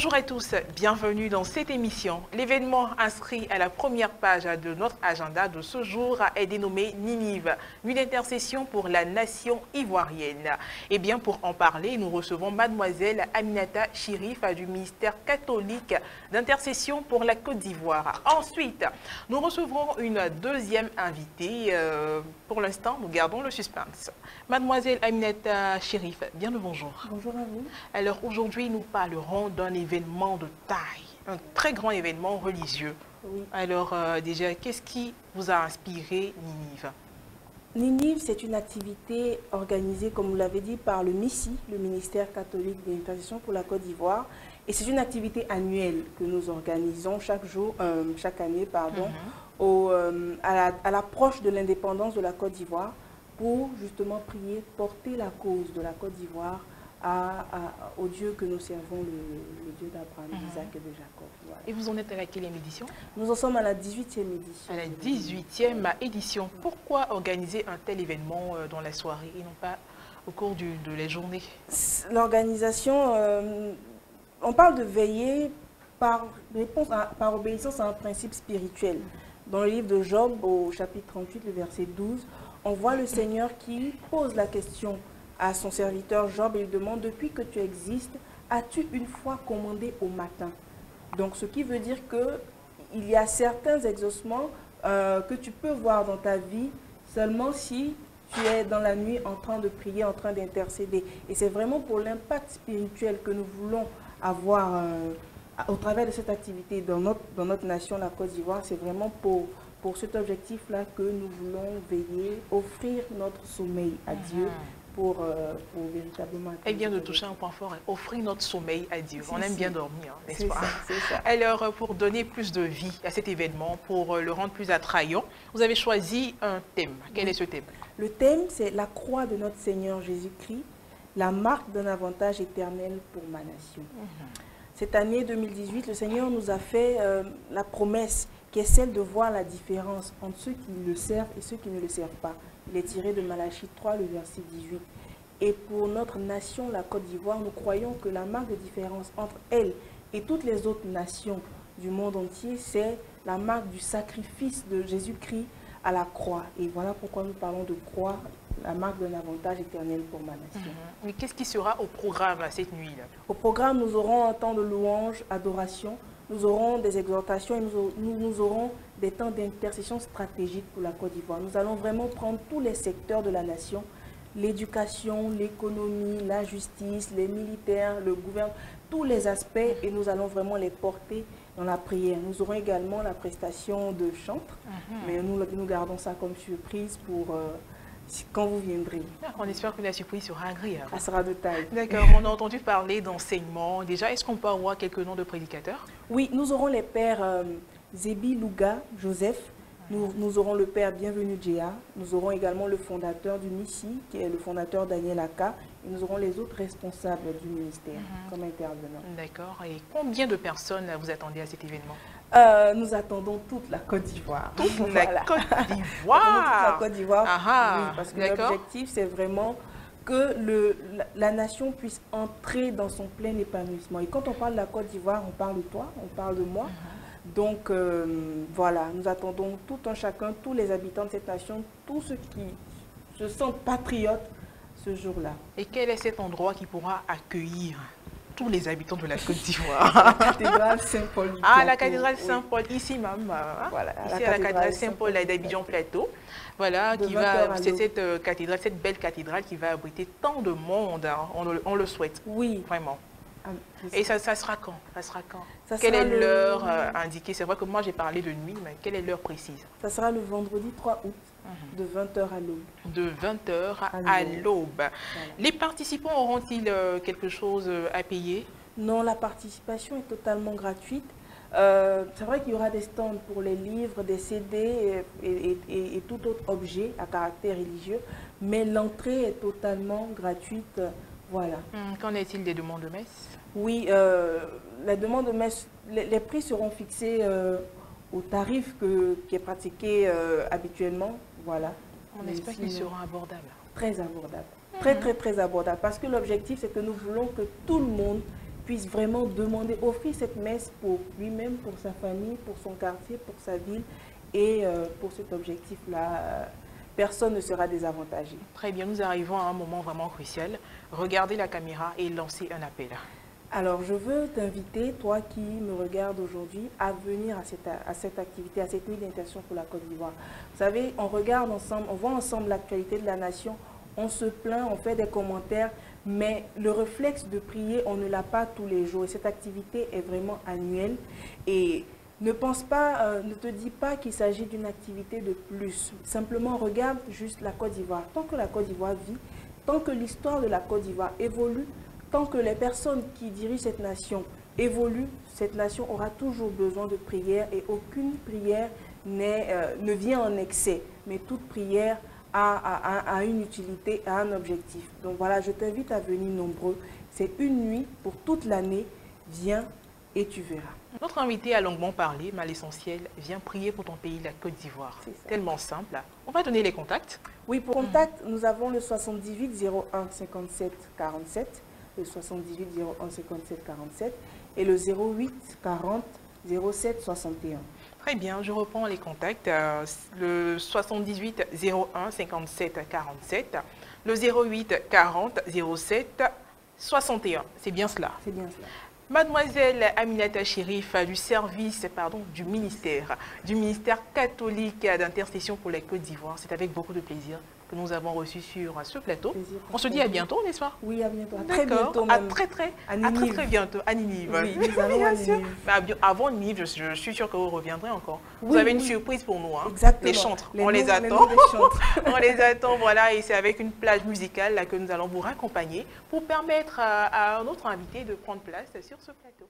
Bonjour à tous, bienvenue dans cette émission. L'événement inscrit à la première page de notre agenda de ce jour est dénommé Ninive, nuit d'intercession pour la nation ivoirienne. Et bien pour en parler, nous recevons mademoiselle Aminata Chérif du ministère catholique d'intercession pour la Côte d'Ivoire. Ensuite, nous recevrons une deuxième invitée. Pour l'instant, nous gardons le suspense. Mademoiselle Aminata Chérif, bien le bonjour. Bonjour à vous. Alors aujourd'hui, nous parlerons d'un événement de taille, un très grand événement religieux. Oui. Alors déjà, qu'est-ce qui vous a inspiré Ninive? Ninive, c'est une activité organisée, comme vous l'avez dit, par le MICI, le ministère catholique d'intercession pour la Côte d'Ivoire. Et c'est une activité annuelle que nous organisons chaque année, à l'approche de l'indépendance de la Côte d'Ivoire, pour justement prier, porter la cause de la Côte d'Ivoire au Dieu que nous servons, le Dieu d'Abraham, d'Isaac et de Jacob. Voilà. Et vous en êtes à laquelle édition? Nous en sommes à la 18e édition. À la 18e édition. Pourquoi organiser un tel événement dans la soirée et non pas au cours de la journée? L'organisation, on parle de veiller par obéissance à un principe spirituel. Dans le livre de Job, au chapitre 38, le verset 12, on voit le Seigneur qui pose la question à son serviteur Job et lui demande: depuis que tu existes, as-tu une fois commandé au matin? Donc ce qui veut dire qu'il y a certains exaucements que tu peux voir dans ta vie seulement si tu es dans la nuit en train de prier, en train d'intercéder. Et c'est vraiment pour l'impact spirituel que nous voulons avoir au travers de cette activité dans notre nation, la Côte d'Ivoire. C'est vraiment pour cet objectif-là que nous voulons veiller, offrir notre sommeil à Dieu pour véritablement... Elle vient de toucher un point fort, offrir notre sommeil à Dieu. On aime bien dormir, n'est-ce pas? C'est ça. Alors, pour donner plus de vie à cet événement, pour le rendre plus attrayant, vous avez choisi un thème. Quel est ce thème? Le thème, c'est la croix de notre Seigneur Jésus-Christ, la marque d'un avantage éternel pour ma nation. Cette année 2018, le Seigneur nous a fait la promesse qui est celle de voir la différence entre ceux qui le servent et ceux qui ne le servent pas. Il est tiré de Malachie 3, le verset 18. Et pour notre nation, la Côte d'Ivoire, nous croyons que la marque de différence entre elle et toutes les autres nations du monde entier, c'est la marque du sacrifice de Jésus-Christ à la croix. Et voilà pourquoi nous parlons de croix, la marque d'un avantage éternel pour ma nation. Mais qu'est-ce qui sera au programme cette nuit-là? Au programme, nous aurons un temps de louange, adoration, nous aurons des exhortations et nous aurons des temps d'intercession stratégique pour la Côte d'Ivoire. Nous allons vraiment prendre tous les secteurs de la nation, l'éducation, l'économie, la justice, les militaires, le gouvernement, tous les aspects, et nous allons vraiment les porter dans la prière. Nous aurons également la prestation de chantre, mais nous gardons ça comme surprise pour quand vous viendrez. On espère que la surprise sera agréable. Ça sera de taille. D'accord, on a entendu parler d'enseignement. Déjà, est-ce qu'on peut avoir quelques noms de prédicateurs? Oui, nous aurons les pères Zébi Louga, Joseph. Nous aurons le père Bienvenu Djéa. Nous aurons également le fondateur du MICI, qui est le fondateur Daniel Aka. Et nous aurons les autres responsables du ministère comme intervenants. D'accord. Et combien de personnes vous attendez à cet événement? Nous attendons toute la Côte d'Ivoire. Toute la Côte d'Ivoire? Toute la Côte d'Ivoire, oui, parce que d'accord. l'objectif, c'est vraiment que la nation puisse entrer dans son plein épanouissement. Et quand on parle de la Côte d'Ivoire, on parle de toi, on parle de moi. Donc, voilà, nous attendons tout un chacun, tous les habitants de cette nation, tous ceux qui se sentent patriotes ce jour-là. Et quel est cet endroit qui pourra accueillir tous les habitants de la Côte d'Ivoire? La cathédrale Saint-Paul. Ah, la cathédrale Saint-Paul, ici même. Voilà, ici à la cathédrale Saint-Paul d'Abidjan Plateau. Voilà, c'est cette cathédrale, cette belle cathédrale qui va abriter tant de monde. On le souhaite. Oui. Vraiment. Et ça sera quand? Ça sera quand? Ça Quelle sera est l'heure indiquée? C'est vrai que moi j'ai parlé de nuit, mais quelle est l'heure précise? Ça sera le vendredi 3 août, de 20h à l'aube. De 20h à l'aube. Voilà. Les participants auront-ils quelque chose à payer? Non, la participation est totalement gratuite. C'est vrai qu'il y aura des stands pour les livres, des CD et tout autre objet à caractère religieux, mais l'entrée est totalement gratuite. Voilà. Qu'en est-il des demandes de messe? Oui, les demandes de messe, les prix seront fixés au tarif qui est pratiqué habituellement. Voilà. On espère qu'ils seront abordables. Très abordables. Très abordable. Parce que l'objectif, c'est que nous voulons que tout le monde puisse vraiment demander, offrir cette messe pour lui-même, pour sa famille, pour son quartier, pour sa ville. Et pour cet objectif-là, personne ne sera désavantagé. Très bien, nous arrivons à un moment vraiment crucial. Regardez la caméra et lancez un appel. Alors, je veux t'inviter, toi qui me regardes aujourd'hui, à venir à cette activité, à cette nuit d'intercession pour la Côte d'Ivoire. Vous savez, on regarde ensemble, on voit ensemble l'actualité de la nation, on se plaint, on fait des commentaires, mais le réflexe de prier, on ne l'a pas tous les jours. Et cette activité est vraiment annuelle. Et ne pense pas, ne te dis pas qu'il s'agit d'une activité de plus. Simplement, regarde juste la Côte d'Ivoire. Tant que la Côte d'Ivoire vit, tant que l'histoire de la Côte d'Ivoire évolue, tant que les personnes qui dirigent cette nation évoluent, cette nation aura toujours besoin de prière et aucune prière ne vient en excès. Mais toute prière a une utilité, a un objectif. Donc voilà, je t'invite à venir nombreux. C'est une nuit pour toute l'année. Viens et tu verras. Notre invité a longuement parlé, mais l'essentiel, viens prier pour ton pays, la Côte d'Ivoire. C'est tellement simple. On va donner les contacts. Oui, pour contact, nous avons le 78 01 57 47, le 78 01 57 47 et le 08 40 07 61. Très bien, je reprends les contacts. Le 78 01 57 47, le 08 40 07 61. C'est bien cela. C'est bien cela. Mademoiselle Aminata Chérif du service, du ministère catholique d'intercession pour la Côte d'Ivoire. C'est avec beaucoup de plaisir que nous avons reçu sur ce plateau. On se dit à bientôt, n'est-ce pas? Oui, à bientôt. À très bientôt. Même. À très bientôt, à Ninive. Oui, nous allons à Ninive. Mais avant Ninive, je suis sûre que vous reviendrez encore. Oui, vous avez une surprise pour nous. Hein. Exactement. Les chantres, on les attend. On les attend, voilà, et c'est avec une plage musicale là, que nous allons vous raccompagner pour permettre à notre invité de prendre place sur ce plateau.